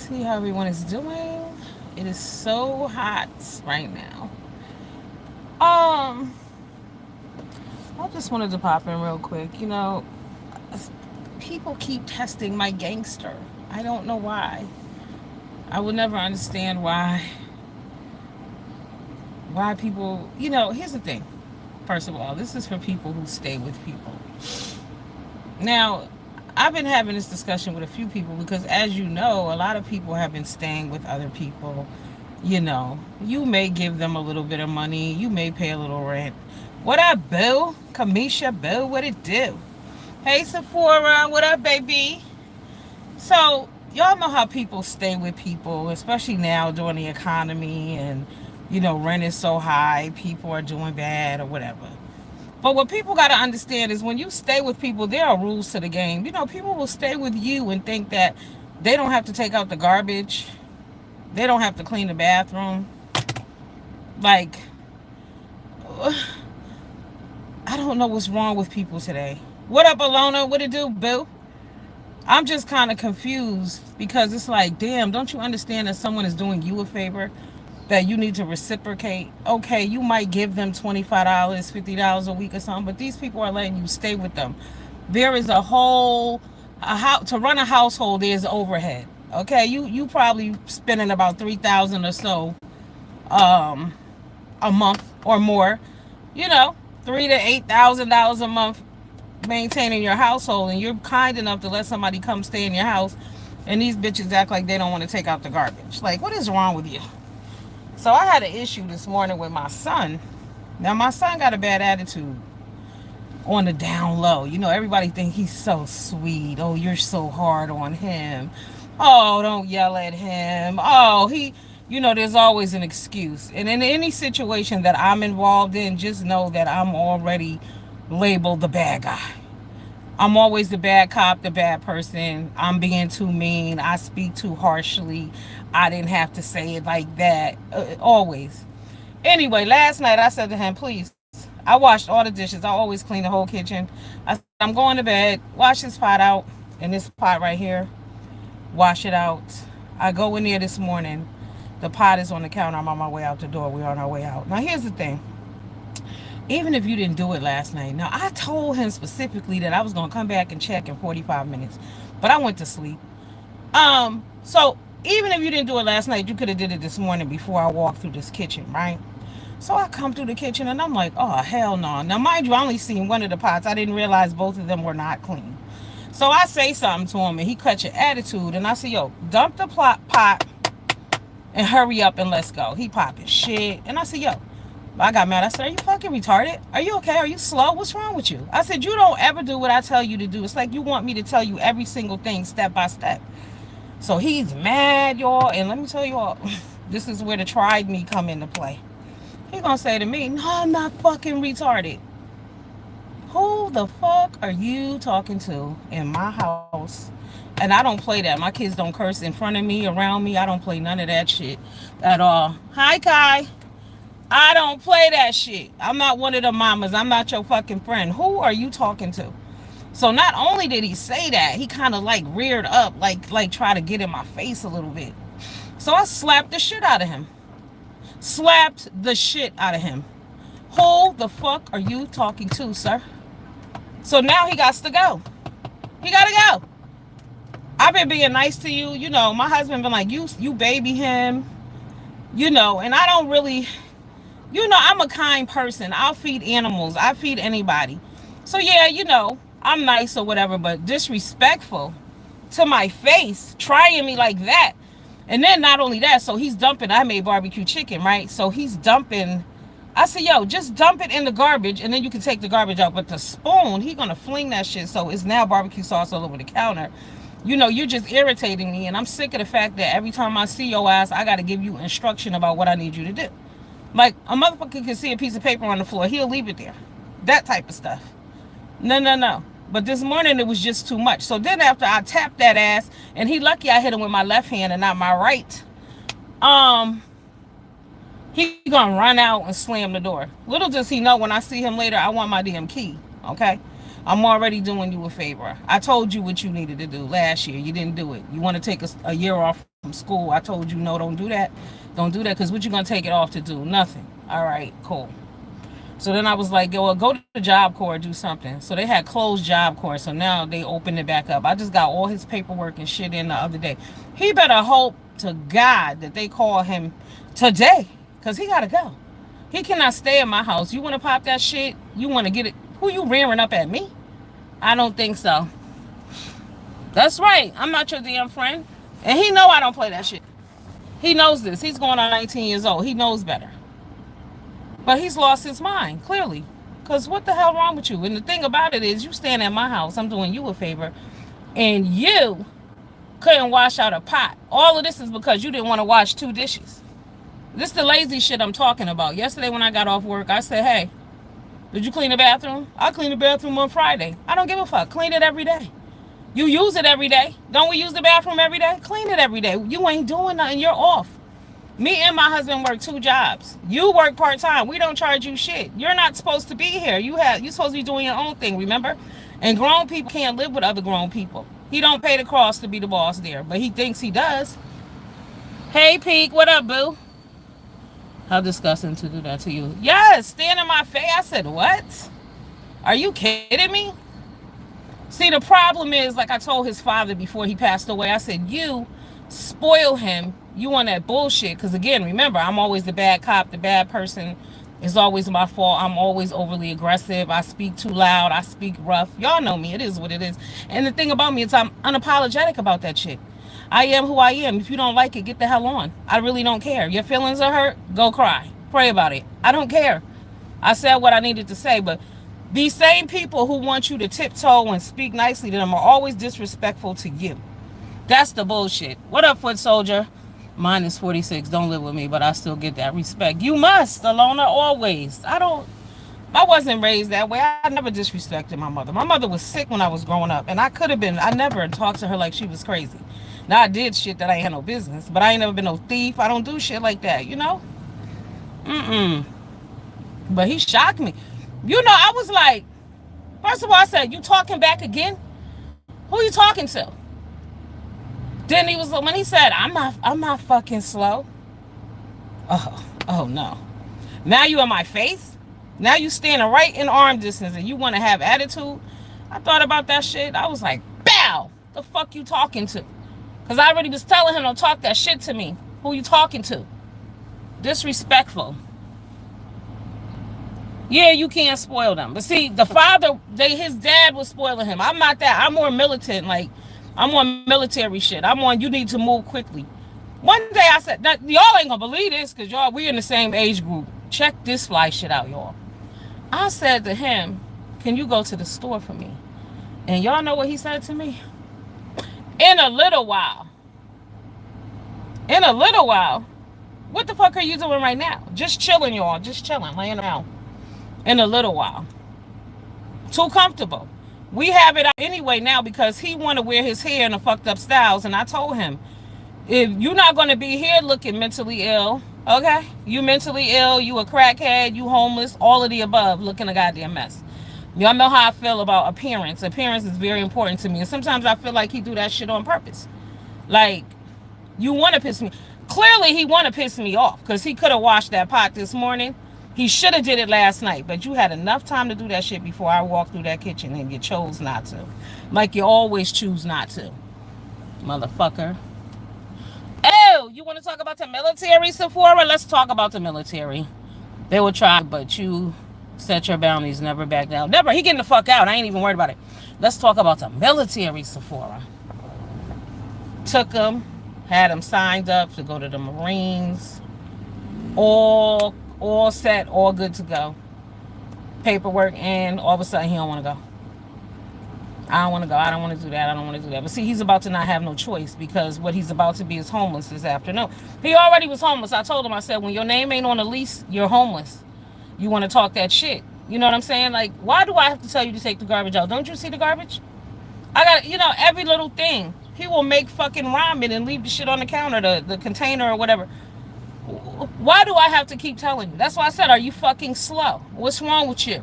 See how everyone is doing. It is so hot right now. Um, I just wanted to pop in real quick. People keep testing my gangster. I don't know why. I will never understand why people. Here's the thing. First of all, this is for people who stay with people. Now, I've been having this discussion with a few people because, as you know, a lot of people have been staying with other people. You may give them a little bit of money, you may pay a little rent. What up, Boo? Kamisha, Boo, what it do? Hey, Sephora, what up, baby? So, y'all know how people stay with people, especially now during the economy and, rent is so high, people are doing bad or whatever. But what people got to understand is when you stay with people, there are rules to the game. People will stay with you and think that they don't have to take out the garbage, they don't have to clean the bathroom. Like, I don't know what's wrong with people today. What up, Alona? What it do, boo? I'm just kind of confused because it's like, damn, don't you understand that someone is doing you a favor? That you need to reciprocate. Okay, you might give them $25, $50 a week or something, but these people are letting you stay with them. There is to run a household. There's overhead. Okay, you probably spending about 3,000 or so a month or more. $3,000 to $8,000 a month maintaining your household, and you're kind enough to let somebody come stay in your house, and these bitches act like they don't want to take out the garbage. Like, what is wrong with you? So I had an issue this morning with my son. Now, my son got a bad attitude on the down low. Everybody think he's so sweet. Oh, you're so hard on him. Oh, don't yell at him. Oh, there's always an excuse. And in any situation that I'm involved in, just know that I'm already labeled the bad guy. I'm always the bad cop, the bad person. I'm being too mean. I speak too harshly. I didn't have to say it like that. Always. Anyway, last night I said to him, please, I washed all the dishes. I always clean the whole kitchen. I said, I'm going to bed. Wash this pot out. And this pot right here. Wash it out. I go in there this morning. The pot is on the counter. I'm on my way out the door. We're on our way out. Now, here's the thing. Even if you didn't do it last night. Now, I told him specifically that I was going to come back and check in 45 minutes. But I went to sleep. So even if you didn't do it last night, you could have did it this morning before I walked through this kitchen, right? So I come through the kitchen and I'm like, oh, hell no. Now, mind you, I only seen one of the pots. I didn't realize both of them were not clean. So I say something to him and he cut your attitude. And I say, yo, dump the pot and hurry up and let's go. He popping shit. And I said, yo, I got mad. I said, are you fucking retarded? Are you okay? Are you slow? What's wrong with you? I said, you don't ever do what I tell you to do. It's like you want me to tell you every single thing step by step. So he's mad, y'all. And let me tell y'all, this is where the tried me come into play. He gonna say to me, no, I'm not fucking retarded. Who the fuck are you talking to in my house? And I don't play that. My kids don't curse in front of me, around me. I don't play none of that shit at all. Hi, Kai. I don't play that shit. I'm not one of the mamas. I'm not your fucking friend. Who are you talking to? So not only did he say that, he kind of like reared up, like try to get in my face a little bit. So I slapped the shit out of him. Slapped the shit out of him. Who the fuck are you talking to, sir? So now he got to go. He got to go. I've been being nice to you. My husband been like, you baby him. And I don't really... I'm a kind person. I'll feed animals. I feed anybody. So, yeah, I'm nice or whatever, but disrespectful to my face, trying me like that. And then not only that, so he's dumping. I made barbecue chicken, right? So he's dumping. I said, yo, just dump it in the garbage, and then you can take the garbage out. But the spoon, he going to fling that shit. So it's now barbecue sauce all over the counter. You're just irritating me, and I'm sick of the fact that every time I see your ass, I got to give you instruction about what I need you to do. Like, a motherfucker can see a piece of paper on the floor. He'll leave it there. That type of stuff. No. But this morning, it was just too much. So then after I tapped that ass, and he lucky I hit him with my left hand and not my right, he gonna run out and slam the door. Little does he know, when I see him later, I want my damn key. Okay? I'm already doing you a favor. I told you what you needed to do last year. You didn't do it. You want to take a year off from school. I told you, no, don't do that. Don't do that, because what you going to take it off to do? Nothing. All right, cool. So then I was like, well, go to the Job Corps, do something. So they had closed Job Corps, so now they opened it back up. I just got all his paperwork and shit in the other day. He better hope to God that they call him today, because he got to go. He cannot stay in my house. You want to pop that shit? You want to get it? Who you rearing up at me? I don't think so. That's right. I'm not your damn friend. And he know I don't play that shit. He knows this. He's going on 19 years old. He knows better. But he's lost his mind, clearly. Because what the hell wrong with you? And the thing about it is, you stand at my house. I'm doing you a favor. And you couldn't wash out a pot. All of this is because you didn't want to wash 2 dishes. This is the lazy shit I'm talking about. Yesterday when I got off work, I said, hey, did you clean the bathroom? I'll clean the bathroom on Friday. I don't give a fuck. Clean it every day. You use it every day. Don't we use the bathroom every day? Clean it every day. You ain't doing nothing. You're off. Me and my husband work 2 jobs. You work part-time. We don't charge you shit. You're not supposed to be here. You're supposed to be doing your own thing, remember? And grown people can't live with other grown people. He don't pay the cross to be the boss there, but he thinks he does. Hey, Peak, what up, boo? How disgusting to do that to you. Yes, stand in my face. I said, what? Are you kidding me? See, the problem is, like I told his father before he passed away, I said, you spoil him. You on that bullshit. Because again, remember, I'm always the bad cop, the bad person. It's always my fault. I'm always overly aggressive. I speak too loud. I speak rough. Y'all know me. It is what it is. And the thing about me is I'm unapologetic about that shit. I am who I am. If you don't like it, get the hell on. I really don't care. Your feelings are hurt? Go cry. Pray about it. I don't care. I said what I needed to say, but these same people who want you to tiptoe and speak nicely to them are always disrespectful to you. That's the bullshit. What up, foot soldier? Mine is 46. Don't live with me, but I still get that respect. You must, Alona, always. I wasn't raised that way. I never disrespected my mother. My mother was sick when I was growing up, and I never talked to her like she was crazy. Now, I did shit that I ain't had no business, but I ain't never been no thief. I don't do shit like that, you know? But he shocked me. You know, I was like, first of all, I said, you talking back again? Who you talking to? Then he was, when he said, I'm not fucking slow. Oh no. Now you in my face? Now you standing right in arm distance and you want to have attitude? I thought about that shit. I was like, bow, the fuck you talking to? Because I already was telling him, don't talk that shit to me. Who you talking to? Disrespectful. Yeah, you can't spoil them. But see, the father, his dad was spoiling him. I'm not that. I'm more militant. Like, I'm on military shit. I'm on, you need to move quickly. One day I said, y'all ain't gonna believe this, because y'all, we in the same age group. Check this fly shit out, y'all. I said to him, can you go to the store for me? And y'all know what he said to me? In a little while. In a little while. What the fuck are you doing right now? Just chilling, y'all. Just chilling, laying around. In a little while. Too comfortable. We have it anyway now because he want to wear his hair in a fucked up styles. And I told him, if you're not going to be here looking mentally ill, okay? You mentally ill, you a crackhead, you homeless, all of the above, looking a goddamn mess. Y'all know how I feel about appearance. Appearance is very important to me. And sometimes I feel like he do that shit on purpose. Like, you want to piss me. Clearly he want to piss me off because he could have washed that pot this morning. He should have did it last night, but you had enough time to do that shit before I walked through that kitchen and you chose not to. Like you always choose not to. Motherfucker. Oh, you want to talk about the military, Sephora? Let's talk about the military. They will try, but you set your boundaries, never back down. Never. He getting the fuck out. I ain't even worried about it. Let's talk about the military, Sephora. Took him, had him signed up to go to the Marines. All set, all good to go. Paperwork in, all of a sudden he don't want to go. I don't want to go. I don't want to do that. I don't want to do that. But see, he's about to not have no choice because what he's about to be is homeless this afternoon. He already was homeless. I told him, I said, when your name ain't on the lease, you're homeless. You want to talk that shit. You know what I'm saying? Like, why do I have to tell you to take the garbage out? Don't you see the garbage? I got, you know, every little thing. He will make fucking ramen and leave the shit on the counter, the container or whatever. Why do I have to keep telling you? That's why I said, are you fucking slow? What's wrong with you?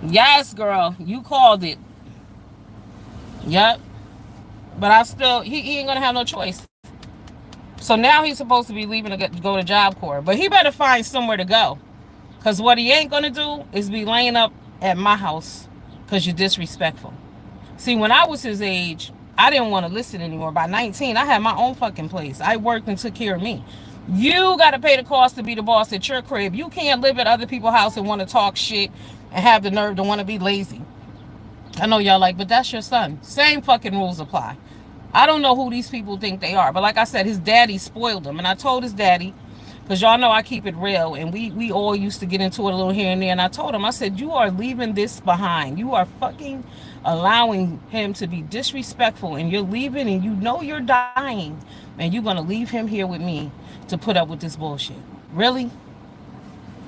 Yes, girl, you called it. Yep. But I still, he ain't gonna have no choice. So now he's supposed to be leaving to go to Job Corps, but he better find somewhere to go. Cause what he ain't gonna do is be laying up at my house, cause you're disrespectful. See, when I was his age, I didn't want to listen anymore. By 19, I had my own fucking place. I worked and took care of me. You got to pay the cost to be the boss at your crib. You can't live at other people's house and want to talk shit and have the nerve to want to be lazy. I know y'all like, but that's your son. Same fucking rules apply. I don't know who these people think they are, but like I said, his daddy spoiled him. And I told his daddy, because y'all know I keep it real, and we all used to get into it a little here and there. And I told him, I said, you are leaving this behind. You are fucking allowing him to be disrespectful, and you're leaving, and you know you're dying, and you're gonna leave him here with me to put up with this bullshit. Really?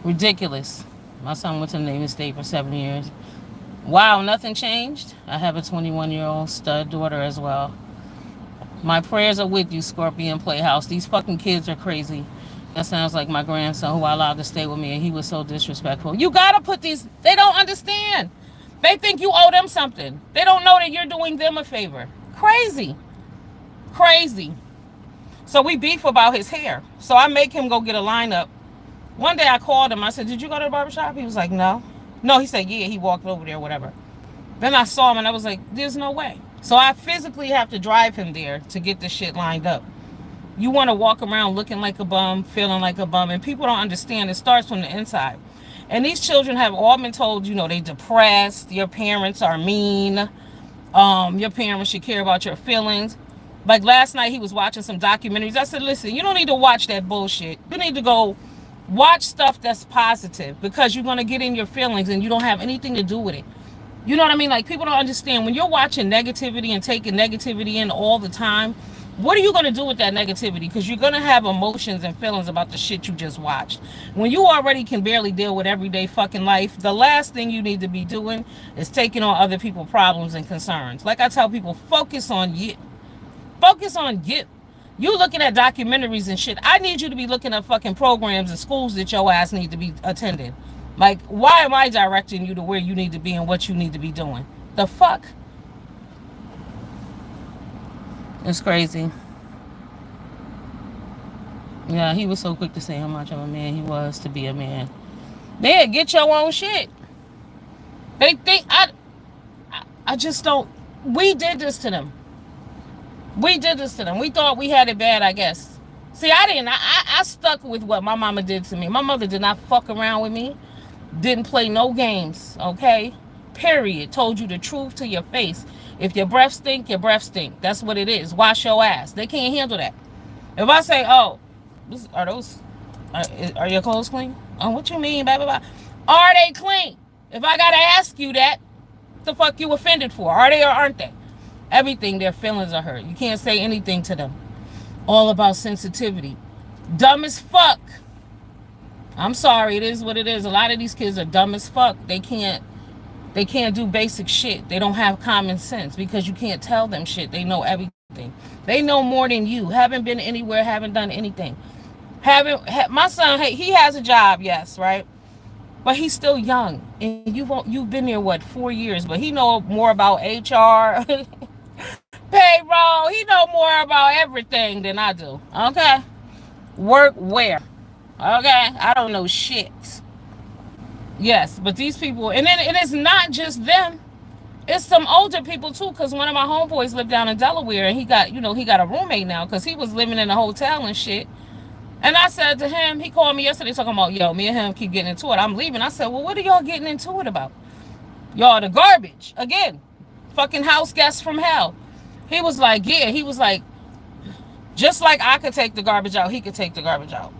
Ridiculous. My son went to the Navy State for 7 years. Wow, nothing changed. I have a 21-year-old stud daughter as well. My prayers are with you, Scorpion Playhouse. These fucking kids are crazy. That sounds like my grandson who I allowed to stay with me, and he was so disrespectful. You gotta put these, they don't understand. They think you owe them something. They don't know that you're doing them a favor. Crazy. Crazy. So we beef about his hair. So I make him go get a lineup. One day I called him. I said, did you go to the barbershop? He was like, no. No, he said, yeah, he walked over there, whatever. Then I saw him and I was like, there's no way. So I physically have to drive him there to get this shit lined up. You want to walk around looking like a bum, feeling like a bum, and people don't understand. It starts from the inside. And these children have all been told, you know, they depressed, your parents are mean, your parents should care about your feelings. Like last night he was watching some documentaries. I said, listen, you don't need to watch that bullshit. You need to go watch stuff that's positive, because you're going to get in your feelings and you don't have anything to do with it. You know what I mean? Like, people don't understand. When you're watching negativity and taking negativity in all the time, what are you going to do with that negativity? Because you're going to have emotions and feelings about the shit you just watched. When you already can barely deal with everyday fucking life, the last thing you need to be doing is taking on other people's problems and concerns. Like I tell people, focus on you. Focus on you. You looking at documentaries and shit. I need you to be looking at fucking programs and schools that your ass need to be attending. Like, why am I directing you to where you need to be and what you need to be doing? The fuck? It's crazy. Yeah, he was so quick to say how much of a man he was to be a man. Man, get your own shit. They think I just don't. We did this to them. We did this to them. We thought we had it bad, I guess. See, I didn't. I stuck with what my mama did to me. My mother did not fuck around with me. Didn't play no games, okay? Period. Told you the truth to your face. If your breath stink, your breath stink. That's what it is. Wash your ass. They can't handle that. If I say, oh, are your clothes clean? Oh, what you mean, blah, blah, blah. Are they clean? If I gotta ask you that, what the fuck you offended for? Are they or aren't they? Everything, their feelings are hurt. You can't say anything to them. All about sensitivity. Dumb as fuck. I'm sorry, it is what it is. A lot of these kids are dumb as fuck. They can't do basic shit. They don't have common sense because you can't tell them shit. They know everything. They know more than you. Haven't been anywhere, haven't done anything. My son, hey, he has a job, yes, right? But he's still young. And you've been there, what, 4 years, but he know more about HR, payroll. He know more about everything than I do. Okay? Work where? Okay? I don't know shit. Yes, but these people, and then it is not just them. It's some older people too, because one of my homeboys lived down in Delaware, and he got a roommate now because he was living in a hotel and shit. And I said to him, he called me yesterday talking about, yo, me and him keep getting into it. I'm leaving. I said, well, what are y'all getting into it about? Y'all the garbage. Again, fucking house guests from hell. He was like, yeah, he was like, just like I could take the garbage out, he could take the garbage out.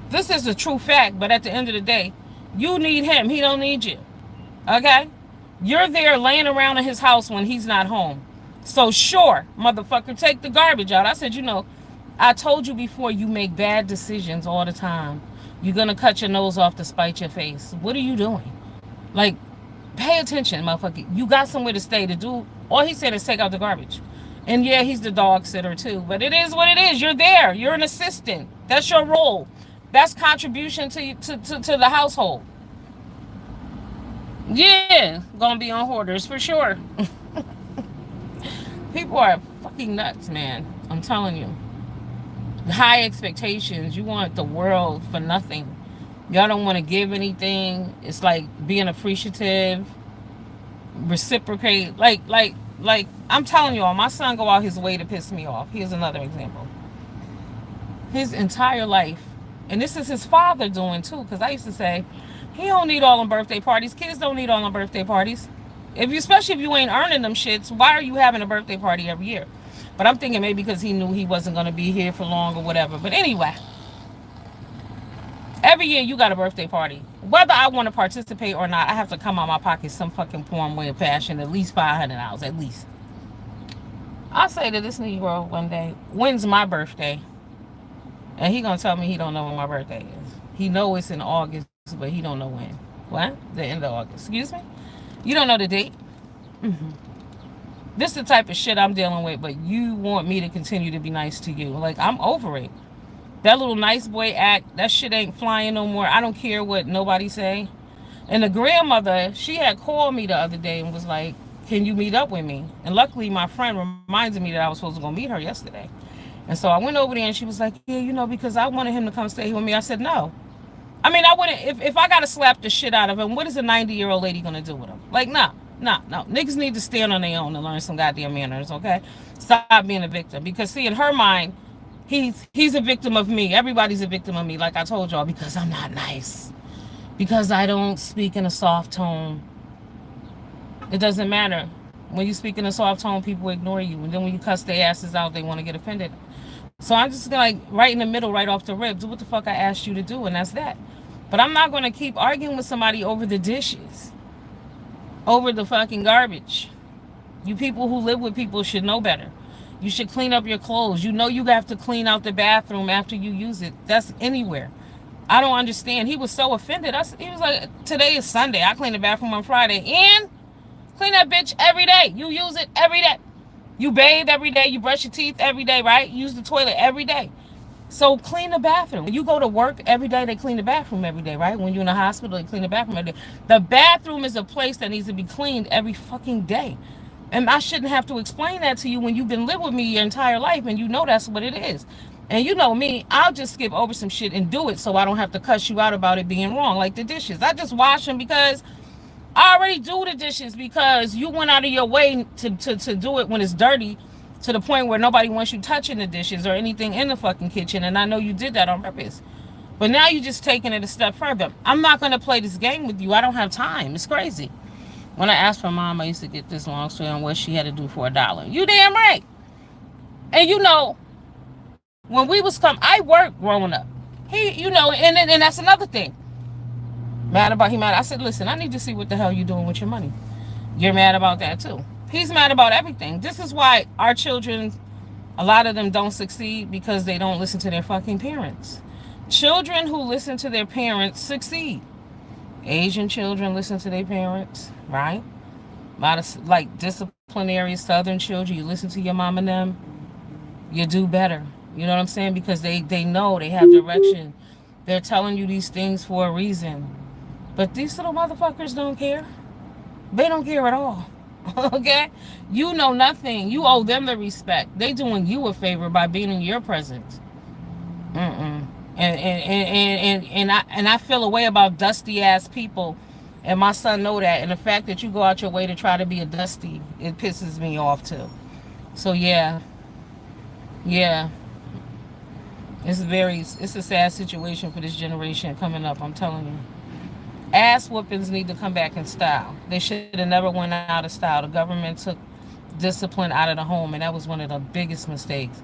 This is a true fact, but at the end of the day, you need him. He don't need you. Okay? You're there laying around in his house when he's not home. So sure, motherfucker, take the garbage out. I said, I told you before, you make bad decisions all the time. You're going to cut your nose off to spite your face. What are you doing? Like, pay attention, motherfucker. You got somewhere to stay to do. All he said is take out the garbage. And yeah, he's the dog sitter too. But it is what it is. You're there. You're an assistant. That's your role. That's contribution to the household. Yeah, gonna be on hoarders for sure. People are fucking nuts, man. I'm telling you. High expectations. You want the world for nothing. Y'all don't want to give anything. It's like being appreciative, reciprocate. Like. I'm telling y'all, my son go out his way to piss me off. Here's another example. His entire life, and this is his father doing too. Because I used to say, he don't need all them birthday parties. Kids don't need all them birthday parties. If you, especially if you ain't earning them shits, why are you having a birthday party every year? But I'm thinking maybe because he knew he wasn't gonna be here for long or whatever. But anyway, every year you got a birthday party. Whether I want to participate or not, I have to come out my pocket some fucking form, way of fashion, at least $500, at least. I say to this Negro one day, when's my birthday? And he gonna tell me he don't know when my birthday is. He know it's in August, but he don't know when. What? The end of August. Excuse me? You don't know the date? Mm-hmm. This is the type of shit I'm dealing with, but you want me to continue to be nice to you. Like, I'm over it. That little nice boy act, that shit ain't flying no more. I don't care what nobody say. And the grandmother, she had called me the other day and was like, can you meet up with me? And luckily my friend reminded me that I was supposed to go meet her yesterday. And so I went over there and she was like, yeah, because I wanted him to come stay here with me. I said, no. I mean, I wouldn't, if I got to slap the shit out of him, what is a 90-year-old lady going to do with him? Like, no, no, no. Niggas need to stand on their own and learn some goddamn manners, okay? Stop being a victim. Because, see, in her mind, he's a victim of me. Everybody's a victim of me, like I told y'all, because I'm not nice. Because I don't speak in a soft tone. It doesn't matter. When you speak in a soft tone, people ignore you. And then when you cuss their asses out, they want to get offended. So I'm just like right in the middle, right off the rib. Do what the fuck I asked you to do, and that's that. But I'm not going to keep arguing with somebody over the dishes, over the fucking garbage. You people who live with people should know better. You should clean up your clothes. You know you have to clean out the bathroom after you use it. That's anywhere. I don't understand. He was so offended. He was like, today is Sunday. I clean the bathroom on Friday. And clean that bitch every day. You use it every day. You bathe every day. You brush your teeth every day, right? Use the toilet every day. So clean the bathroom. When you go to work every day, they clean the bathroom every day, right? When you're in the hospital, they clean the bathroom every day. The bathroom is a place that needs to be cleaned every fucking day. And I shouldn't have to explain that to you when you've been living with me your entire life and you know that's what it is. And you know me, I'll just skip over some shit and do it so I don't have to cuss you out about it being wrong. Like the dishes. I just wash them because I already do the dishes because you went out of your way to do it when it's dirty to the point where nobody wants you touching the dishes or anything in the fucking kitchen. And I know you did that on purpose. But now you're just taking it a step further. I'm not going to play this game with you. I don't have time. It's crazy. When I asked for mom, I used to get this long story on what she had to do for $1. You damn right. And when we was I worked growing up. And that's another thing. Mad. I said, listen, I need to see what the hell you're doing with your money. You're mad about that too. He's mad about everything. This is why our children, a lot of them don't succeed because they don't listen to their fucking parents. Children who listen to their parents succeed. Asian children listen to their parents, right? A lot of like disciplinary Southern children, you listen to your mom and them, you do better. You know what I'm saying? Because they know, they have direction. They're telling you these things for a reason. But these little motherfuckers don't care. They don't care at all. Okay? You know nothing. You owe them the respect. They doing you a favor by being in your presence. And I feel a way about dusty ass people, and my son know that. And the fact that you go out your way to try to be a dusty, it pisses me off too. So yeah. It's a sad situation for this generation coming up, I'm telling you. Ass whoopings need to come back in style. They should have never went out of style. The government took discipline out of the home, and that was one of the biggest mistakes.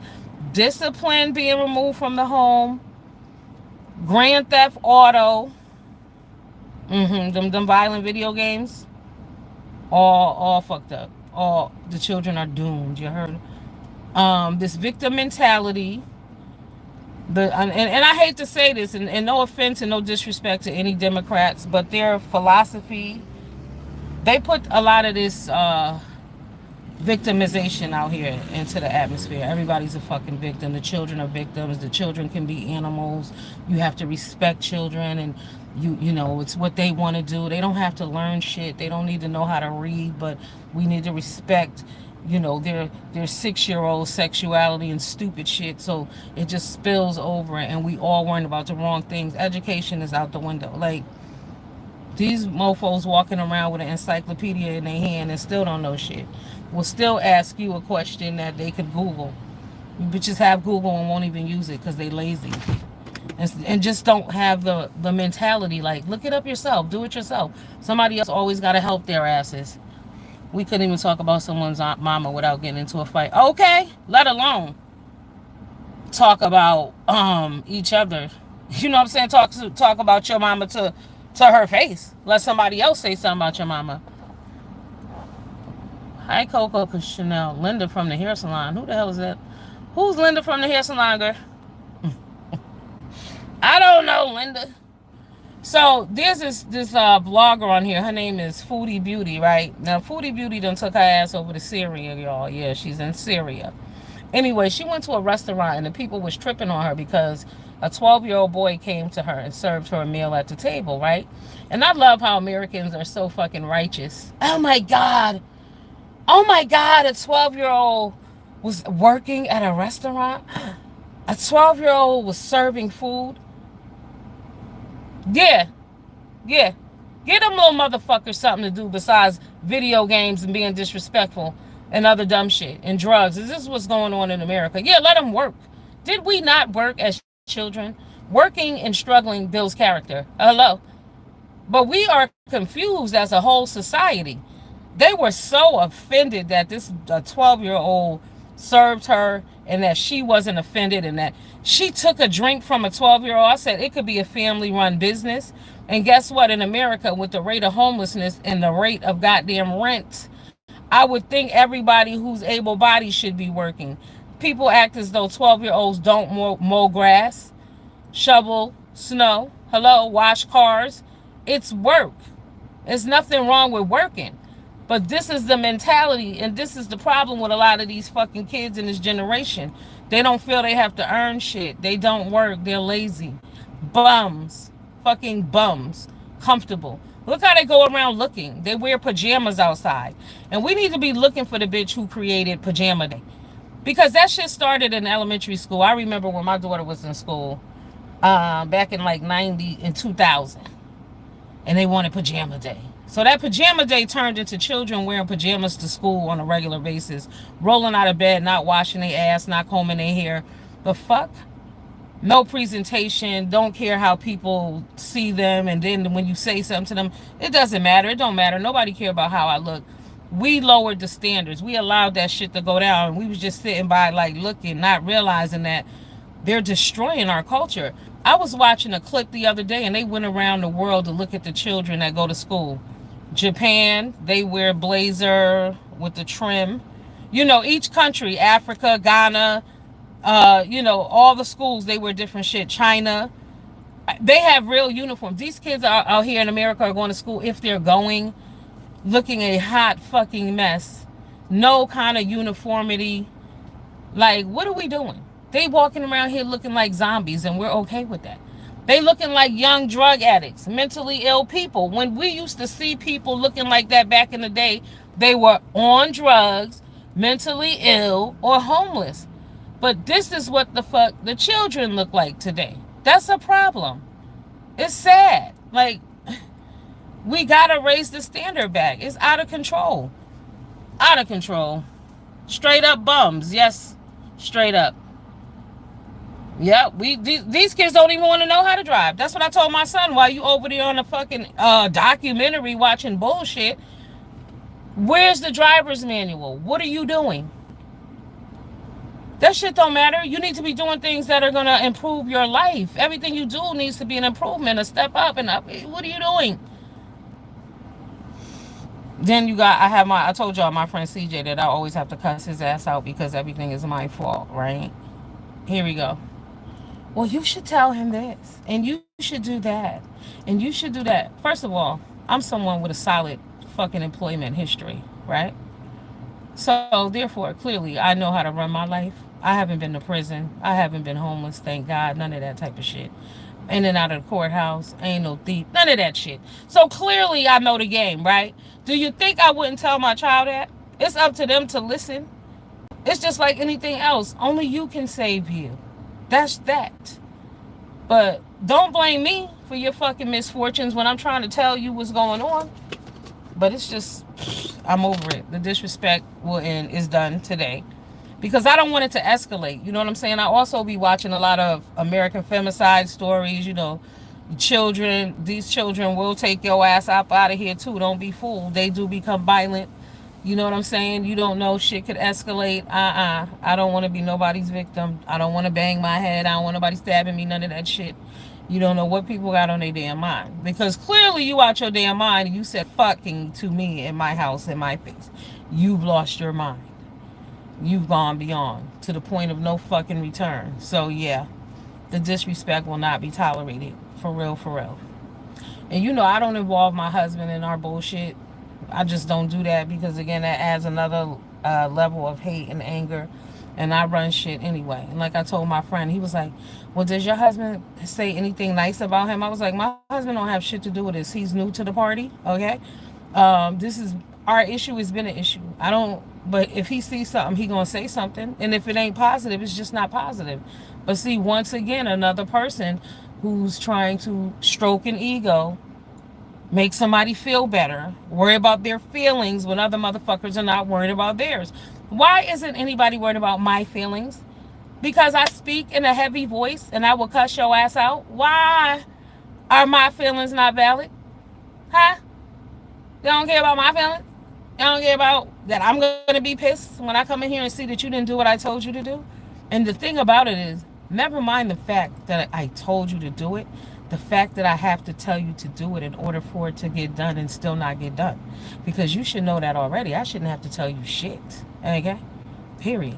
Discipline being removed from the home. Grand Theft Auto. Them violent video games. All fucked up. All the children are doomed. You heard? This victim mentality. And I hate to say this, and no offense and no disrespect to any Democrats, but their philosophy, they put a lot of this victimization out here into the atmosphere. Everybody's a fucking victim. The children are victims. The children can be animals. You have to respect children, and You know, it's what they want to do. They don't have to learn shit. They don't need to know how to read, but we need to respect, you know, their 6 year old sexuality and stupid shit. So it just spills over, and we all worrying about the wrong things. Education is out the window. Like, these mofos walking around with an encyclopedia in their hand and still don't know shit. Will still ask you a question that they could Google. Bitches have Google and won't even use it because they lazy. And just don't have the mentality, like, look it up yourself, do it yourself. Somebody else always got to help their asses. We couldn't even talk about someone's mama without getting into a fight. Okay, let alone talk about each other. You know what I'm saying? Talk about your mama to her face. Let somebody else say something about your mama. Hi, Coco Chanel. Linda from the hair salon. Who the hell is that? Who's Linda from the hair salon, girl? I don't know, Linda. So there's this blogger on here. Her name is Foodie Beauty, right? Now, Foodie Beauty done took her ass over to Syria, y'all. Yeah, she's in Syria. Anyway, she went to a restaurant and the people was tripping on her because a 12-year-old boy came to her and served her a meal at the table, right? And I love how Americans are so fucking righteous. Oh my God. Oh my God, a 12-year-old was working at a restaurant. A 12-year-old was serving food. Yeah, yeah. Get them little motherfuckers something to do besides video games and being disrespectful and other dumb shit and drugs. Is this what's going on in America? Yeah, let them work. Did we not work as children? Working and struggling builds character. Hello. But we are confused as a whole society. They were so offended that this 12-year-old served her and that she wasn't offended and that she took a drink from a 12-year-old. I said it could be a family-run business. And guess what? In America, with the rate of homelessness and the rate of goddamn rent, I would think everybody who's able-bodied should be working. People act as though 12-year-olds don't mow grass, shovel snow, hello, wash cars. It's work. There's nothing wrong with working. But this is the mentality, and this is the problem with a lot of these fucking kids in this generation. They don't feel they have to earn shit. They don't work. They're lazy. Bums. Fucking bums. Comfortable. Look how they go around looking. They wear pajamas outside. And we need to be looking for the bitch who created Pajama Day. Because that shit started in elementary school. I remember when my daughter was in school, back in like 90 and 2000. And they wanted Pajama Day. So that Pajama Day turned into children wearing pajamas to school on a regular basis, rolling out of bed, not washing their ass, not combing their hair. The fuck? No presentation, don't care how people see them, and then when you say something to them, it doesn't matter. It don't matter. Nobody care about how I look. We lowered the standards. We allowed that shit to go down, and we was just sitting by like looking, not realizing that they're destroying our culture. I was watching a clip the other day, and they went around the world to look at the children that go to school. Japan, they wear blazer with the trim. You know, each country, Africa, Ghana, you know, all the schools, they wear different shit. China, they have real uniforms. These kids are out here in America are going to school, if they're going, looking a hot fucking mess. No kind of uniformity. Like, what are we doing? They walking around here looking like zombies, and we're okay with that. They looking like young drug addicts, mentally ill people. When we used to see people looking like that back in the day, they were on drugs, mentally ill, or homeless. But this is what the fuck the children look like today. That's a problem. It's sad. Like, we gotta raise the standard back. It's out of control. Out of control. Straight up bums. Yes, straight up. Yep, these kids don't even want to know how to drive. That's what I told my son. While you over there on a fucking documentary watching bullshit, where's the driver's manual? What are you doing? That shit don't matter. You need to be doing things that are going to improve your life. Everything you do needs to be an improvement, a step up and up. What are you doing? Then I told y'all my friend CJ that I always have to cuss his ass out because everything is my fault, right? Here we go. Well, you should tell him this, and you should do that, and you should do that. First of all, I'm someone with a solid fucking employment history, right? So, therefore, clearly, I know how to run my life. I haven't been to prison. I haven't been homeless, thank God, none of that type of shit. in and out of the courthouse. I ain't no thief. None of that shit. So clearly I know the game, right? Do you think I wouldn't tell my child that? It's up to them to listen. It's just like anything else. Only you can save you. That's that. But don't blame me for your fucking misfortunes when I'm trying to tell you what's going on. But it's just, I'm over it. The disrespect will end, is done today. Because I don't want it to escalate. You know what I'm saying? I also be watching a lot of American femicide stories, children. These children will take your ass up out of here too. Don't be fooled. They do become violent. You know what I'm saying? You don't know, shit could escalate. I don't want to be nobody's victim. I don't want to bang my head. I don't want nobody stabbing me. None of that shit. You don't know what people got on their damn mind. Because clearly you out your damn mind and you said fucking to me in my house, in my face. You've lost your mind. You've gone beyond to the point of no fucking return. So yeah, the disrespect will not be tolerated. For real, for real. And I don't involve my husband in our bullshit. I just don't do that because, again, that adds another level of hate and anger. And I run shit anyway. And like I told my friend, he was like, well, does your husband say anything nice about him? I was like, my husband don't have shit to do with this. He's new to the party, okay? This is, our issue has been an issue. I don't, but if he sees something, he gonna say something. And if it ain't positive, it's just not positive. But see, once again, another person who's trying to stroke an ego, make somebody feel better, worry about their feelings when other motherfuckers are not worried about theirs. Why isn't anybody worried about my feelings? Because I speak in a heavy voice and I will cuss your ass out? Why are my feelings not valid? Huh? You don't care about my feelings? You don't care about that I'm going to be pissed when I come in here and see that you didn't do what I told you to do? And the thing about it is, never mind the fact that I told you to do it, the fact that I have to tell you to do it in order for it to get done and still not get done. Because you should know that already. I shouldn't have to tell you shit. Okay? Period.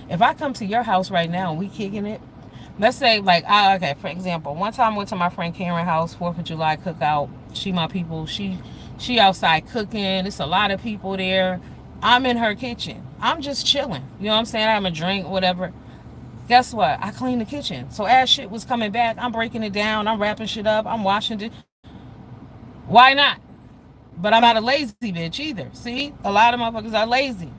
If I come to your house right now and we kicking it, let's say like, okay, for example, one time I went to my friend Karen house, 4th of July cookout. She my people. She outside cooking. It's a lot of people there. I'm in her kitchen. I'm just chilling. You know what I'm saying? I have a drink, whatever. Guess what? I cleaned the kitchen. So as shit was coming back, I'm breaking it down. I'm wrapping shit up. I'm washing it. Why not? But I'm not a lazy bitch either. See? A lot of motherfuckers are lazy.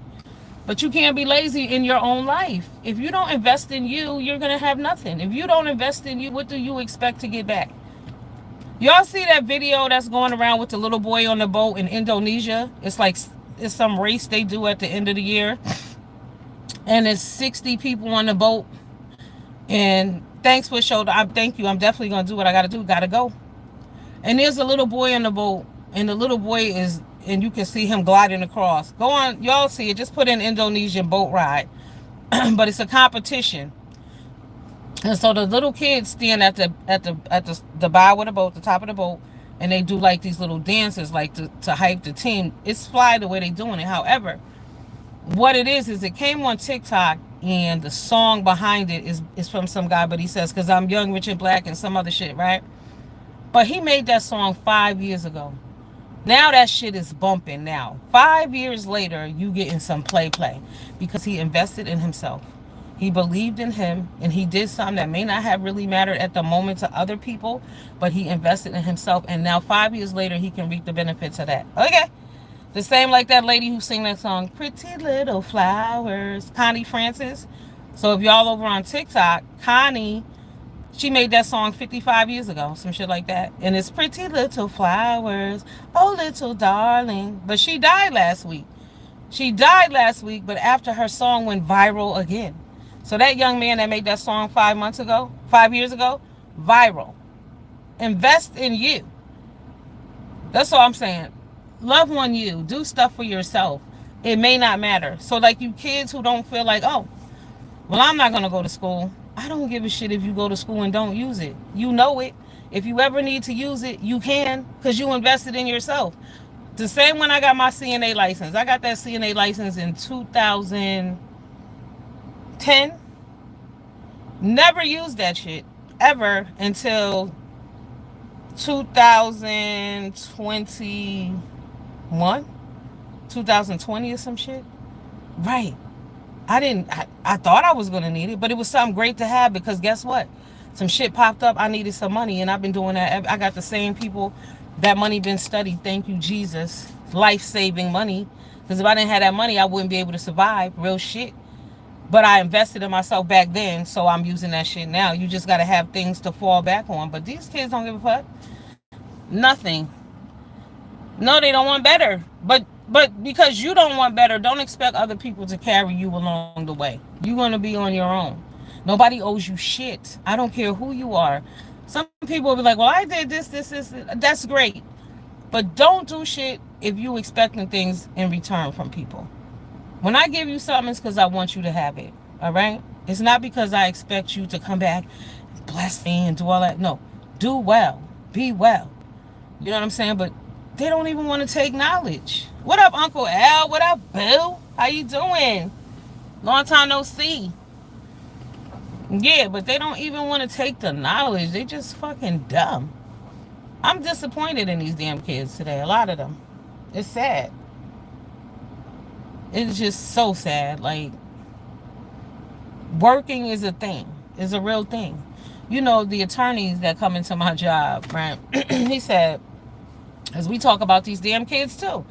But you can't be lazy in your own life. If you don't invest in you, you're going to have nothing. If you don't invest in you, what do you expect to get back? Y'all see that video that's going around with the little boy on the boat in Indonesia? It's some race they do at the end of the year. And it's 60 people on the boat. And thanks for showing. Thank you. I'm definitely going to do what I got to do. Got to go. And there's a little boy on the boat. And the little boy is, and you can see him gliding across. Go on. Y'all see it. Just put in Indonesian boat ride. But it's a competition. And so the little kids stand at the bow of the boat, the top of the boat, and they do like these little dances, like to hype the team. It's fly the way they doing it. However, what it is it came on TikTok, and the song behind it is from some guy, but he says, "'Cause I'm young, rich, and black," and some other shit, right? But he made that song 5 years ago. Now that shit is bumping now. 5 years later, you getting some play because he invested in himself. He believed in him, and he did something that may not have really mattered at the moment to other people, but he invested in himself, and now 5 years later, he can reap the benefits of that. Okay? The same like that lady who sang that song, Pretty Little Flowers, Connie Francis. So if y'all over on TikTok, Connie, she made that song 55 years ago, some shit like that. And it's Pretty Little Flowers, oh little darling. But she died last week. But after her song went viral again. So that young man that made that song 5 years ago, viral. Invest in you. That's all I'm saying. Love on you. Do stuff for yourself. It may not matter. So like you kids who don't feel like, oh, well, I'm not going to go to school. I don't give a shit if you go to school and don't use it. You know it. If you ever need to use it, you can, because you invested in yourself. The same when I got my CNA license. I got that CNA license in 2010. Never used that shit ever until 2021, 2020 or some shit. Right. I thought I was going to need it, but it was something great to have, because guess what? some shit popped up, I needed some money, and I've been doing that. I got the same people that money been studied. Thank you, Jesus. Life-saving money. Because if I didn't have that money, I wouldn't be able to survive. Real shit. But I invested in myself back then, so I'm using that shit now. You just got to have things to fall back on. But these kids don't give a fuck. Nothing. No, they don't want better. But because you don't want better, don't expect other people to carry you along the way. You're going to be on your own. Nobody owes you shit. I don't care who you are. Some people will be like, well, I did this. That's great. But don't do shit if you expecting things in return from people. When I give you something, it's because I want you to have it. All right? It's not because I expect you to come back, bless me, and do all that. No. Do well. Be well. You know what I'm saying? But they don't even want to take knowledge. What up, Uncle Al? What up, Bill? How you doing? Long time no see. Yeah, but they don't even want to take the knowledge. They just fucking dumb. I'm disappointed in these damn kids today. A lot of them. It's sad. It's just so sad. Like, working is a thing. Is a real thing. You know, the attorneys that come into my job, right? He said, as we talk about these damn kids too.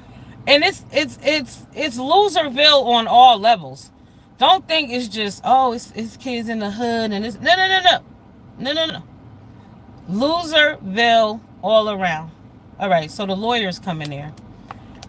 And it's loserville on all levels. Don't think it's just, oh, it's kids in the hood and it's no. Loserville all around. All right, so the lawyers come in there.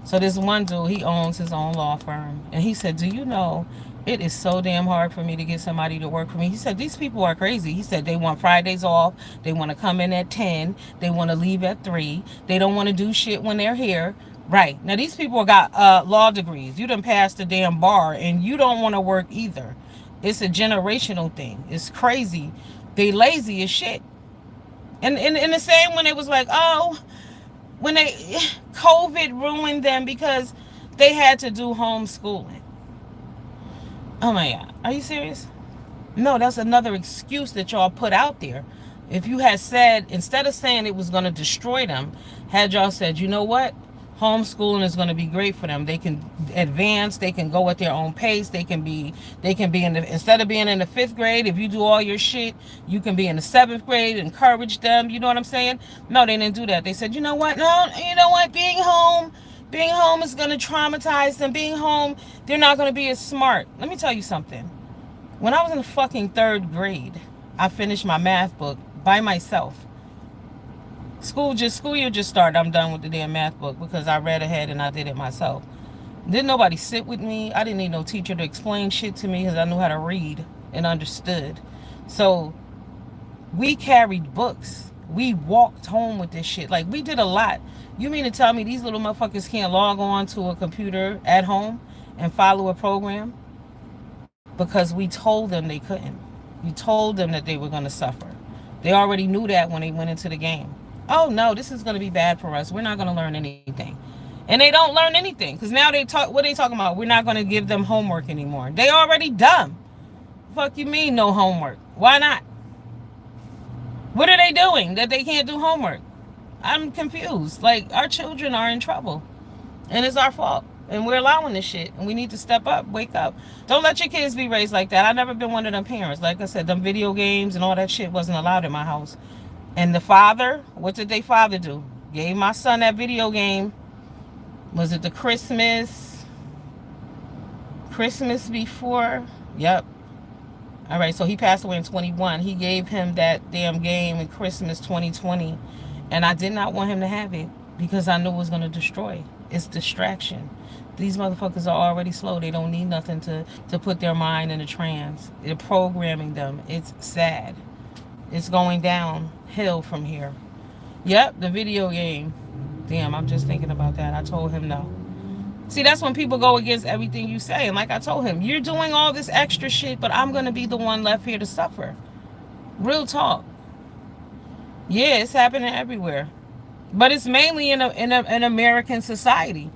So this one dude, he owns his own law firm. And he said, do you know, it is so damn hard for me to get somebody to work for me. He said, these people are crazy. He said, they want Fridays off. They want to come in at 10. They want to leave at 3. They don't want to do shit when they're here. Right. Now, these people got law degrees. You done passed the damn bar, and you don't want to work either. It's a generational thing. It's crazy. They lazy as shit. And in the same when it was like, oh, when COVID ruined them because they had to do homeschooling. Oh my God. Are you serious? No, that's another excuse that y'all put out there. If you had said, instead of saying it was going to destroy them, had y'all said, you know what? Homeschooling is going to be great for them. They can advance. They can go at their own pace. They can be in the, instead of being in the 5th grade, if you do all your shit, you can be in the 7th grade. Encourage them. You know what I'm saying? No, they didn't do that. They said, you know what? No, you know what? Being home is going to traumatize them. Being home, they're not going to be as smart. Let me tell you something. When I was in the fucking 3rd grade, I finished my math book by myself. School year just started. I'm done with the damn math book because I read ahead and I did it myself. Didn't nobody sit with me. I didn't need no teacher to explain shit to me because I knew how to read and understood. So we carried books. We walked home with this shit. Like, we did a lot. You mean to tell me these little motherfuckers can't log on to a computer at home and follow a program? Because we told them they couldn't. We told them that they were going to suffer. They already knew that when they went into the game. Oh no, this is going to be bad for us. We're not going to learn anything. And they don't learn anything because now what are they talking about? We're not going to give them homework anymore. They already dumb. Fuck you mean no homework? Why not? What are they doing that they can't do homework? I'm confused. Like, our children are in trouble and it's our fault. And we're allowing this shit. And we need to step up, wake up. Don't let your kids be raised like that. I've never been one of them parents. Like I said, them video games and all that shit wasn't allowed in my house. And the father, what did their father do? Gave my son that video game. Was it the Christmas before? Yep. All right, so he passed away in 21. He gave him that damn game in Christmas 2020. And I did not want him to have it because I knew it was going to destroy. It's distraction. These motherfuckers are already slow. They don't need nothing to put their mind in a trance. They're programming them. It's sad. It's going downhill from here. Yep, the video game. Damn, I'm just thinking about that. I told him no. See, that's when people go against everything you say. And like I told him, you're doing all this extra shit, but I'm going to be the one left here to suffer. Real talk. Yeah, it's happening everywhere. But it's mainly in American society.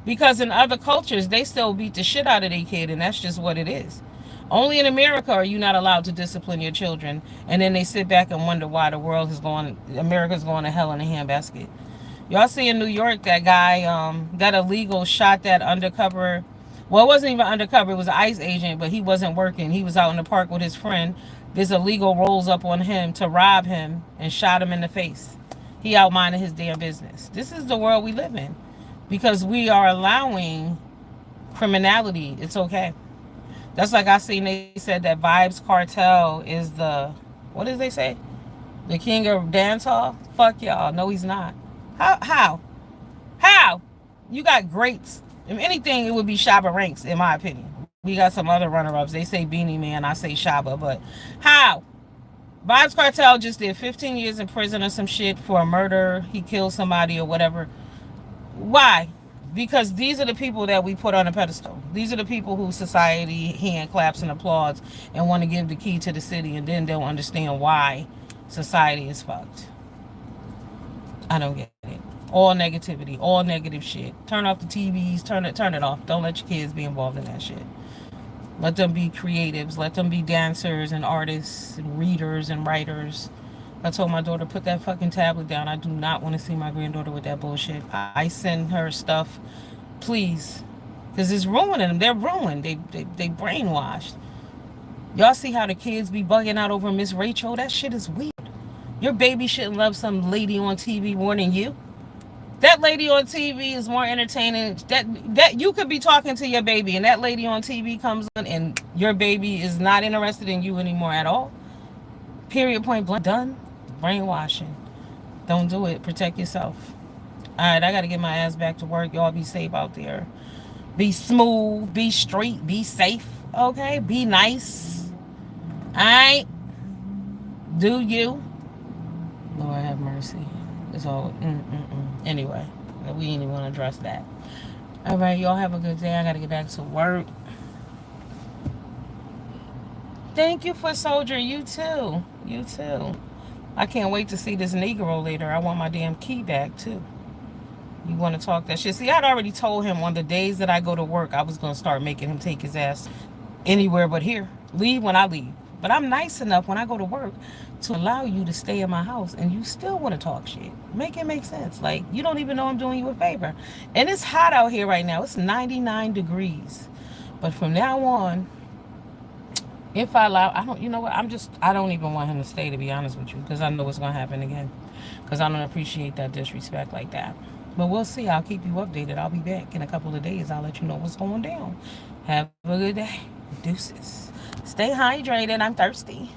Because in other cultures, they still beat the shit out of their kid, and that's just what it is. Only in America are you not allowed to discipline your children, and then they sit back and wonder why America's going to hell in a handbasket. Y'all see in New York, that guy, that illegal shot that undercover Well, it wasn't even undercover. It was an ICE agent, but he wasn't working. He was out in the park with his friend. This illegal rolls up on him to rob him and shot him in the face. He out minding his damn business. This is the world we live in because we are allowing criminality. It's okay. That's like I seen they said that Vibes Cartel is the, what did they say? The king of dancehall? Fuck y'all. No, he's not. How? How? You got greats. If anything, it would be Shabba Ranks, in my opinion. We got some other runner-ups. They say Beanie Man, I say Shabba, but how? Vibes Cartel just did 15 years in prison or some shit for a murder. He killed somebody or whatever. Why? Because these are the people that we put on a pedestal. These are the people who society hand claps and applauds and want to give the key to the city, and then don't understand why society is fucked. I don't get it. All negativity, all negative shit. Turn off the TVs, turn it off. Don't let your kids be involved in that shit. Let them be creatives. Let them be dancers and artists and readers and writers. I told my daughter, put that fucking tablet down. I do not want to see my granddaughter with that bullshit. I send her stuff, please. Because it's ruining them. They're ruined. They brainwashed. Y'all see how the kids be bugging out over Miss Rachel? That shit is weird. Your baby shouldn't love some lady on TV more than you. That lady on TV is more entertaining. That you could be talking to your baby and that lady on TV comes on and your baby is not interested in you anymore at all. Period, point blank. Done. Brainwashing. Don't do it. Protect yourself. Alright, I gotta get my ass back to work. Y'all be safe out there. Be smooth. Be straight. Be safe. Okay? Be nice. Alright? Do you? Lord have mercy. It's all anyway. We ain't even want to address that. All right, y'all have a good day. I gotta get back to work. Thank you for Soldier. You too. You too. I can't wait to see this Negro later. I want my damn key back too. You want to talk that shit? See, I'd already told him on the days that I go to work, I was gonna start making him take his ass anywhere but here. Leave when I leave. But I'm nice enough when I go to work to allow you to stay in my house and you still want to talk shit. Make it make sense. Like, you don't even know I'm doing you a favor. And it's hot out here right now. It's 99 degrees. But from now on, if I allow, I don't, you know what? I don't even want him to stay, to be honest with you, because I know what's going to happen again. Because I don't appreciate that disrespect like that. But we'll see. I'll keep you updated. I'll be back in a couple of days. I'll let you know what's going down. Have a good day. Deuces. Stay hydrated. I'm thirsty.